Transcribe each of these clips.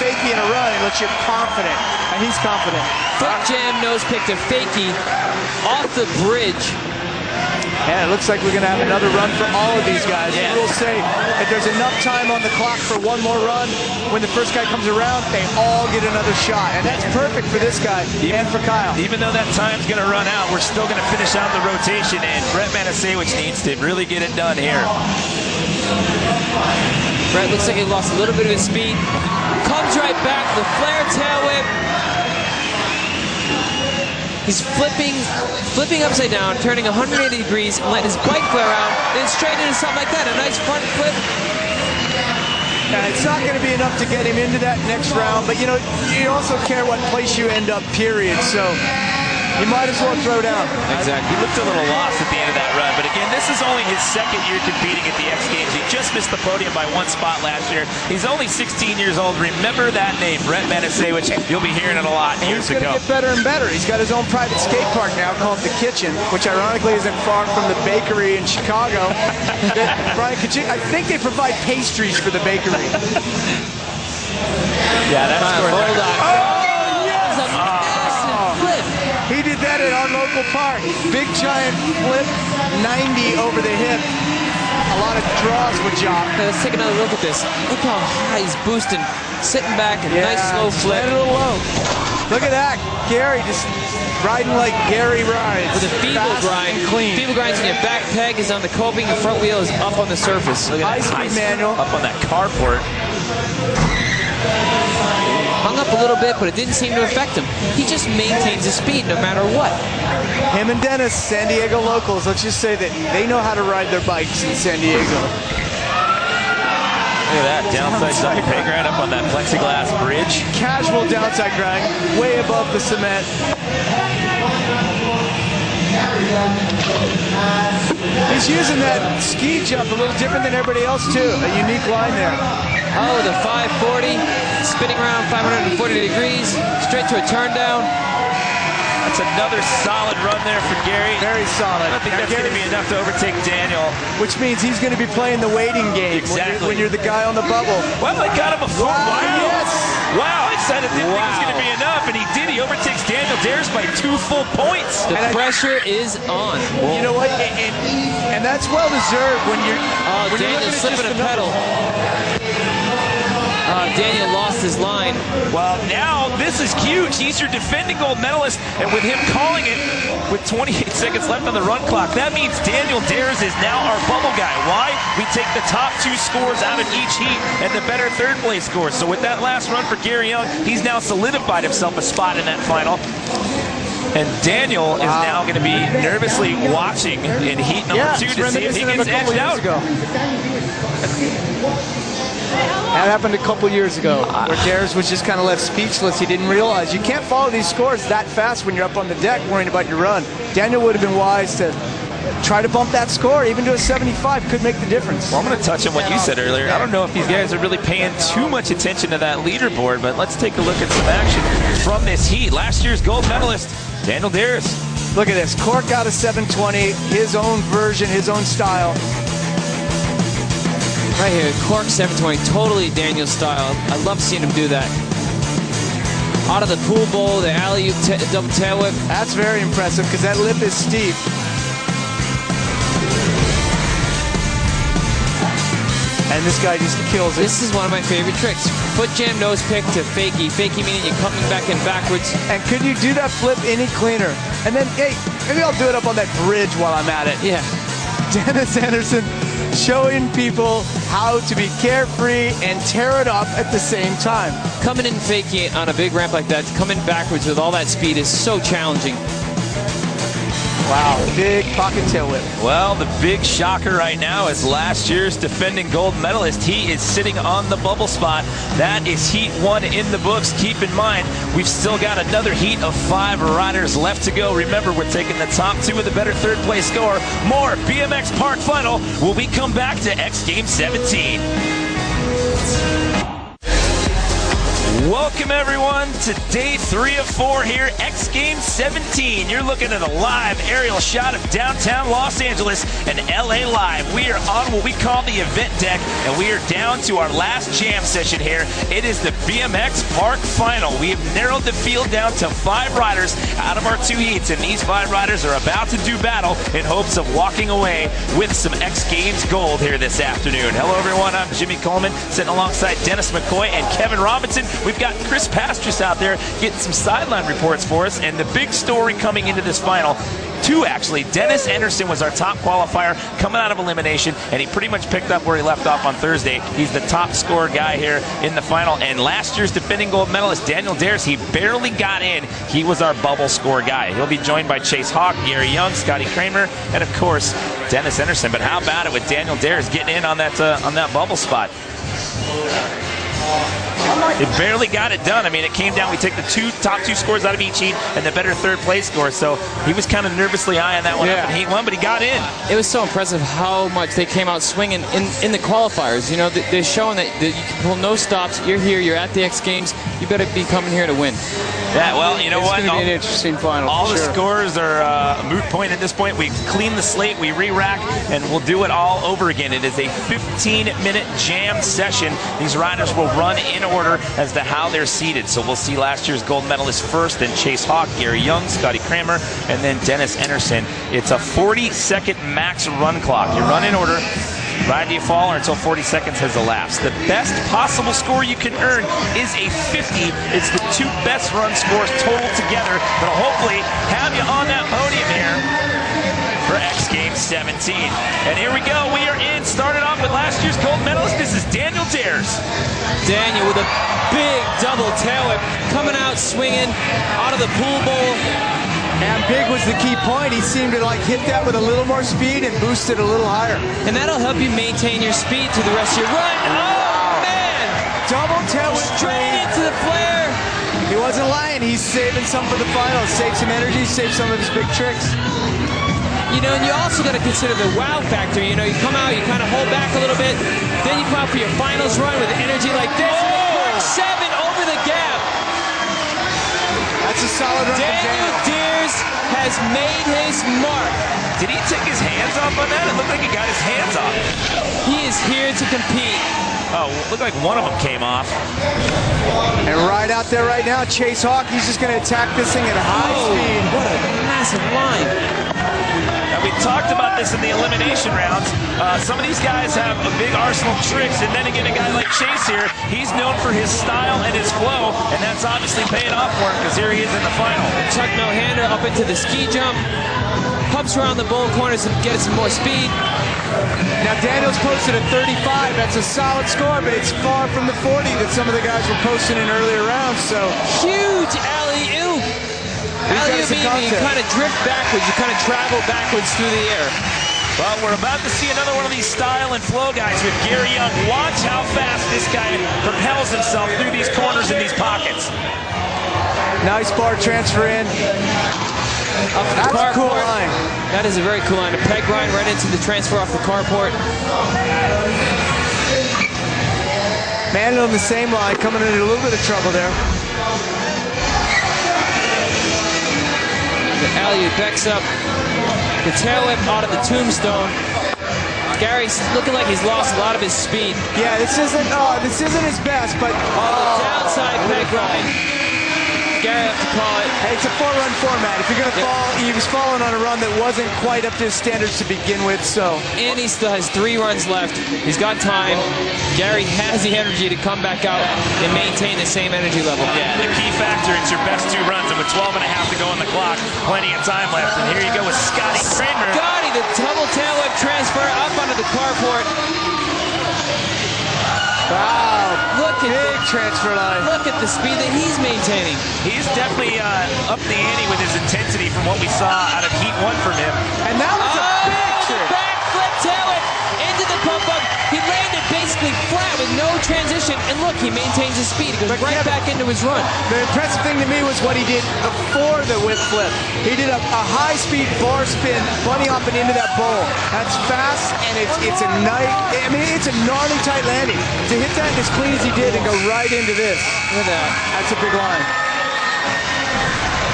fakie in a run unless you're confident, and he's confident. Foot jam nose pick to fakie off the bridge. And it looks like we're going to have another run for all of these guys. Yeah. We'll say if there's enough time on the clock for one more run, when the first guy comes around, they all get another shot. And that's perfect for this guy and for Kyle. Even though that time's going to run out, we're still going to finish out the rotation, and Brett Manasewicz needs to really get it done here. Brett looks like he lost a little bit of his speed. Comes right back, the flare tail whip. He's flipping upside down, turning 180 degrees, and letting his bike flare out, then straight into something like that. A nice front flip. And it's not going to be enough to get him into that next round, but you know, you also care what place you end up, period. So you might as well throw down. Exactly. He looked a little lost at the end of that run, but again, this is only his second year competing at the X Games. He just missed the podium by one spot last year. He's only 16 years old. Remember that name, Brett Manasewicz. You'll be hearing it a lot years ago. He's going to get better and better. He's got his own private skate park now called The Kitchen, which ironically isn't far from the bakery in Chicago. Brian, I think they provide pastries for the bakery. Yeah, that's hold on. Oh, yes! Flip. He did that at our local park. Big giant flip, 90 over the hip. A lot of draws were job. Let's take another look at this. Look how high he's boosting. Sitting back, a nice slow flip. A little low. Look at that. Gary just riding like Gary rides. With a feeble grind. Clean. Feeble grinds when your back peg is on the coping, your front wheel is up on the surface. Look at that high manual. Up on that carport. Hung up a little bit, but it didn't seem to affect him. He just maintains his speed no matter what. Him and Dennis, San Diego locals, let's just say that they know how to ride their bikes in San Diego. Look at that, downside side peg grind up on that plexiglass bridge. Casual downside grind, way above the cement. He's using that ski jump a little different than everybody else too. A unique line there. Oh, the 540, spinning around 540 degrees, straight to a turn down. That's another solid run there for Gary. Very solid. I don't think that's going to be enough to overtake Daniel. Which means he's going to be playing the waiting game. Exactly. When you're the guy on the bubble. Well, I got him a full. Wow, yes. Wow, I said I didn't think it was going to be enough, and he did. He overtakes Daniel Dares by 2 full points. The pressure is on. You know what? And that's well deserved when you're. Oh, Daniel's slipping a pedal. Daniel lost his line. Well, now this is huge. He's your defending gold medalist, and with him calling it with 28 seconds left on the run clock, that means Daniel Dares is now our bubble guy. Why? We take the top 2 scores out of each heat and the better third place scores. So with that last run for Gary Young, he's now solidified himself a spot in that final. And Daniel is now going to be nervously watching in heat number 2 to see if he gets edged out. That happened a couple years ago, where Dares was just kind of left speechless. He didn't realize you can't follow these scores that fast when you're up on the deck worrying about your run. Daniel would have been wise to try to bump that score, even to a 75, could make the difference. Well, I'm going to touch on what you said earlier. I don't know if these guys are really paying too much attention to that leaderboard, but let's take a look at some action from this heat. Last year's gold medalist, Daniel Dares. Look at this. Cork got a 720, his own version, his own style. Right here, Cork 720, totally Daniel style. I love seeing him do that. Out of the pool bowl, the alley-oop double tail whip. That's very impressive because that lip is steep. And this guy just kills it. This is one of my favorite tricks. Foot jam nose pick to fakie. Fakie meaning you're coming back in backwards. And could you do that flip any cleaner? And then, hey, maybe I'll do it up on that bridge while I'm at it. Yeah. Dennis Anderson showing people how to be carefree and tear it up at the same time. Coming in fakie on a big ramp like that, coming backwards with all that speed is so challenging. Wow, big pocket tail whip. Well, the big shocker right now is last year's defending gold medalist. He is sitting on the bubble spot. That is heat 1 in the books. Keep in mind, we've still got another heat of 5 riders left to go. Remember, we're taking the top 2 with the better third place score. More BMX Park Final when we come back to X Games 17. Welcome everyone to day 3 of 4 here, X Games 17. You're looking at a live aerial shot of downtown Los Angeles and LA Live. We are on what we call the event deck, and we are down to our last jam session here. It is the BMX Park Final. We have narrowed the field down to 5 riders out of our 2 heats, and these 5 riders are about to do battle in hopes of walking away with some X Games gold here this afternoon. Hello everyone, I'm Jimmy Coleman, sitting alongside Dennis McCoy and Kevin Robinson. We've got Chris Pastris out there getting some sideline reports for us, and the big story coming into this final, 2 actually. Dennis Anderson was our top qualifier coming out of elimination, and he pretty much picked up where he left off on Thursday. He's the top scorer guy here in the final, and last year's defending gold medalist Daniel Dares, he barely got in. He was our bubble score guy. He'll be joined by Chase Hawk, Gary Young, Scotty Kramer, and of course Dennis Anderson. But how about it with Daniel Dares getting in on that bubble spot? It barely got it done. I mean, it came down, we take the top two scores out of each heat and the better third place score, so he was kind of nervously eyeing that one up in heat 1, but he got in. It was so impressive how much they came out swinging in the qualifiers. You know, they're showing that you can pull no stops. You're here, you're at the X Games, you better be coming here to win. Yeah, well, you know what? It's going to be an interesting final. All the scores are a moot point at this point. We clean the slate, we re-rack, and we'll do it all over again. It is a 15-minute jam session. These riders will run in order as to how they're seated. So we'll see last year's gold medalist first, then Chase Hawk, Gary Young, Scotty Kramer, and then Dennis Anderson. It's a 40-second max run clock. You run in order. Ride to you fall or until 40 seconds has elapsed. The best possible score you can earn is a 50. It's the 2 best run scores total together that'll hopefully have you on that podium here for X Games 17. And here we go. We are in. Started off with last year's gold medalist. This is Daniel Dares. Daniel with a big double tail whip, coming out swinging out of the pool bowl. And big was the key point. He seemed to hit that with a little more speed and boost it a little higher. And that'll help you maintain your speed through the rest of your run. Oh, man! Double tail whip Straight into the flare. He wasn't lying. He's saving some for the final. Save some energy, save some of his big tricks. You know, and you also got to consider the wow factor. You know, you come out, you kind of hold back a little bit, then you come out for your finals run with energy like this. Oh! 7 over the gap. That's a solid run from Daniel Dares has made his mark. Did he take his hands off on that? It looked like he got his hands off. He is here to compete. Oh, looked like one of them came off. And right out there right now, Chase Hawk, he's just going to attack this thing at a high speed. What a massive line. Now, we talked about this in the elimination rounds. Some of these guys have a big arsenal of tricks, and then again, a guy like Chase here, he's known for his style and his flow, and that's obviously paying off for him because here he is in the final. Chuck no-hander up into the ski jump. Pumps around the bowl corners and gets some more speed. Now Daniel's posted a 35. That's a solid score, but it's far from the 40 that some of the guys were posting in earlier rounds. So huge alley-oop. Alley-oop meaning you kind of drift backwards. You kind of travel backwards through the air. Well, we're about to see another one of these style and flow guys with Gary Young. Watch how fast this guy propels himself through these corners and these pockets. Nice bar transfer in. That's a cool line. That is a very cool line. A peg line right into the transfer off the carport. Manning on the same line, coming into a little bit of trouble there. The alley-oop backs up. The tail whip out of the tombstone. Gary's looking like he's lost a lot of his speed. Yeah, this isn't his best, but the downside peg line. Gary have to call it. Hey, it's a 4-run format. If you're going to fall, he was falling on a run that wasn't quite up to his standards to begin with, so. And he still has 3 runs left. He's got time. Gary has the energy to come back out and maintain the same energy level. Yeah, the key factor, it's your best 2 runs, and with 12 and a half to go on the clock, plenty of time left. And here you go with Scotty Kramer. Scotty, the double tail whip transfer up onto the carport. Wow, look at big transfer line. Look at the speed that he's maintaining. He's definitely up the ante with his intensity from what we saw out of Heat 1 from him. And that was a big trick. Backflip tail whip into the pump up. He landed basically basically flat with no transition, and look, he maintains his speed. He goes right back into his run. The impressive thing to me was what he did before the whip flip. He did a high-speed bar spin, bunny hopping into that bowl. That's fast, and it's a nice, I mean, it's a gnarly tight landing. To hit that as clean as he did and go right into this, look at that. That's a big line.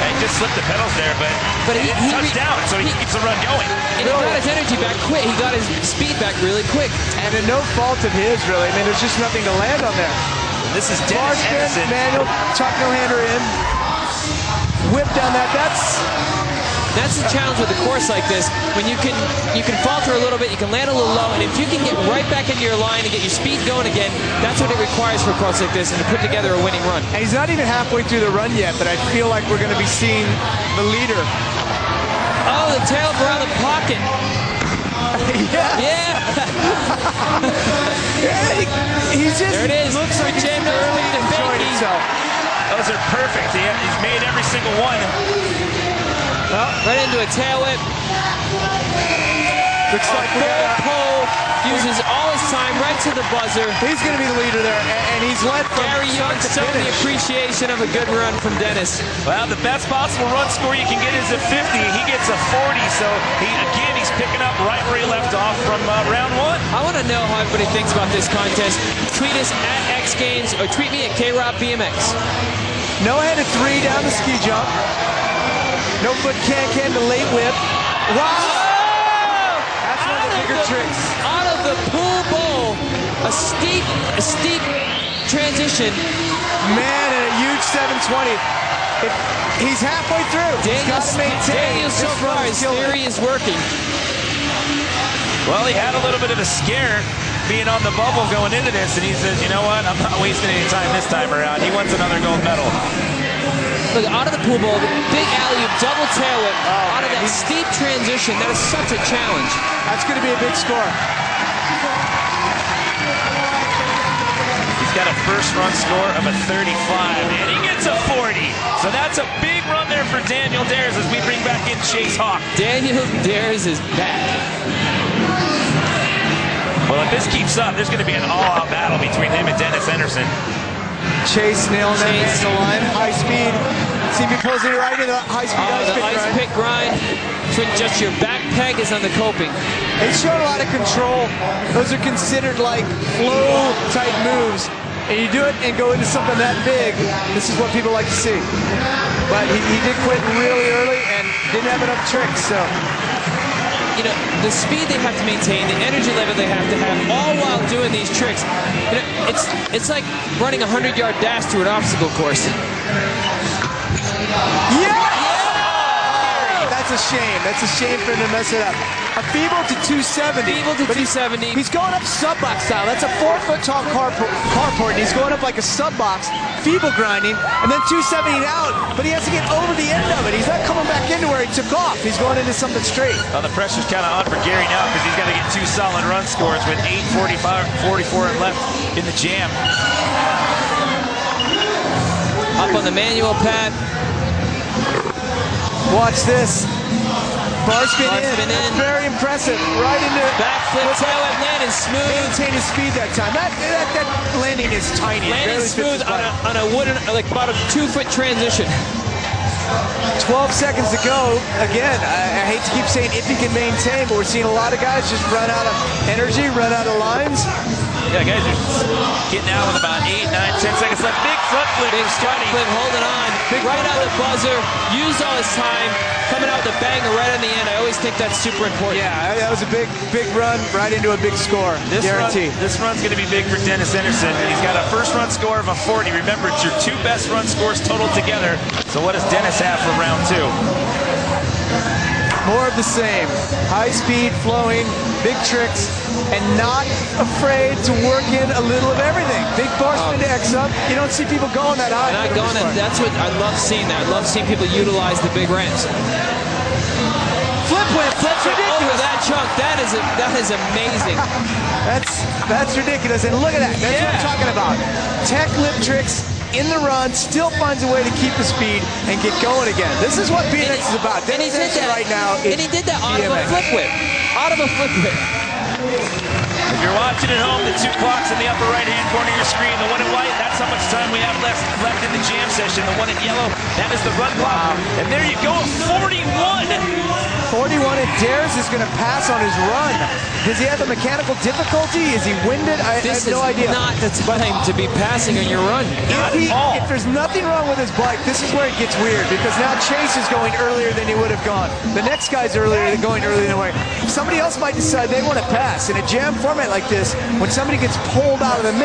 He just slipped the pedals there, but he touched down, so he keeps the run going. And he got his energy back quick. He got his speed back really quick. And no fault of his, really. I mean, there's just nothing to land on there. This is Dennis Anderson. Manual, tuck no-hander in. Whip down that. That's the challenge with a course like this. When you can falter a little bit, you can land a little low, and if you can get right back into your line and get your speed going again, that's what it requires for a course like this, and to put together a winning run. And he's not even halfway through the run yet, but I feel like we're going to be seeing the leader. Oh, the tail around the pocket. Yeah. He's just, there it is. Looks like he's enjoying himself. Those are perfect. He's made every single one. Well, right into a tail whip. Looks like full pole, uses all his time right to the buzzer. He's going to be the leader there, and he's led from Gary Young showing the appreciation of a good run from Dennis. Well, the best possible run score you can get is a 50. He gets a 40, so he's picking up right where he left off from round one. I want to know how everybody thinks about this contest. Tweet us at Xgames or tweet me at KRobBMX. No-handed 3 down the ski jump. No foot can the late whip. Wow! That's one of the bigger tricks. Out of the pool bowl, a steep transition. Man, and a huge 720. He's halfway through. Daniel so far, his theory is working. Well, he had a little bit of a scare being on the bubble going into this, and he says, you know what, I'm not wasting any time this time around. He wants another gold medal. Look, out of the pool bowl, big alley-oop, double tail whip, out of that steep transition. That is such a challenge. That's going to be a big score. He's got a first run score of a 35, and he gets a 40. So that's a big run there for Daniel Dares as we bring back in Chase Hawk. Daniel Dares is back. Well, if this keeps up, there's going to be an all-out battle between him and Dennis Anderson. Chase nailing that man to line, high speed. See me pulling right into the high speed ice pick grind. So just your back peg is on the coping. They showed a lot of control. Those are considered like flow type moves. And you do it and go into something that big. This is what people like to see. But he did quit really early and didn't have enough tricks. So, you know, the speed they have to maintain, the energy level they have to have, all while doing these tricks. You know, it's like running a 100-yard dash through an obstacle course. Yeah! That's a shame. That's a shame for him to mess it up. A feeble to 270. Feeble to 270. He's going up sub-box style. That's a 4-foot tall carport, and he's going up like a sub-box, feeble grinding, and then 270 out, but he has to get over the end of it. He's not coming back into where he took off. He's going into something straight. Well, the pressure's kind of on for Gary now because he's got to get 2 solid run scores with 8:44 left in the jam. Up on the manual pad. Watch this. Bar spin in. That's very impressive. Right into backflip, tail whip landing smooth. Maintain his speed that time. That landing is tiny. Landing smooth on a wooden, like about a 2-foot transition. 12 seconds to go. Again, I hate to keep saying if he can maintain, but we're seeing a lot of guys just run out of energy, run out of lines. Yeah, guys are getting out with about 8, 9, 10 seconds left. Big front flip. Big front flip, holding on. Right out of the buzzer. Used all his time. Coming out with a banger right in the end. I always think that's super important. Yeah, that was a big run right into a big score. Guarantee. This run's going to be big for Dennis Anderson. He's got a first run score of a 40. Remember, it's your 2 best run scores total together. So what does Dennis have for round 2? More of the same. High speed, flowing, big tricks, and not afraid to work in a little of everything. Big bar spin to X up. You don't see people going that high. Not going that. That's what I love seeing that. I love seeing people utilize the big ramps. Flip whip. That's ridiculous. Over that chunk. That is amazing. That's ridiculous. And look at that. That's what I'm talking about. Tech lip tricks in the run, still finds a way to keep the speed and get going again. This is what BMX is about. And he did that right now. And he did that out of a flip whip. Out of a flip whip. you're watching at home, the 2 clocks in the upper right-hand corner of your screen. The one in white, that's how much time we have left in the jam session. The one in yellow, that is the run clock. And there you go, 41. 41, and Dares is going to pass on his run. Does he have a mechanical difficulty? Is he winded? I have no idea. This is not the time to be passing on your run. If there's nothing wrong with his bike, this is where it gets weird, because now Chase is going earlier than he would have gone. The next guy's going earlier than way. Somebody else might decide they want to pass. In a jam format like this, when somebody gets pulled out of the mix,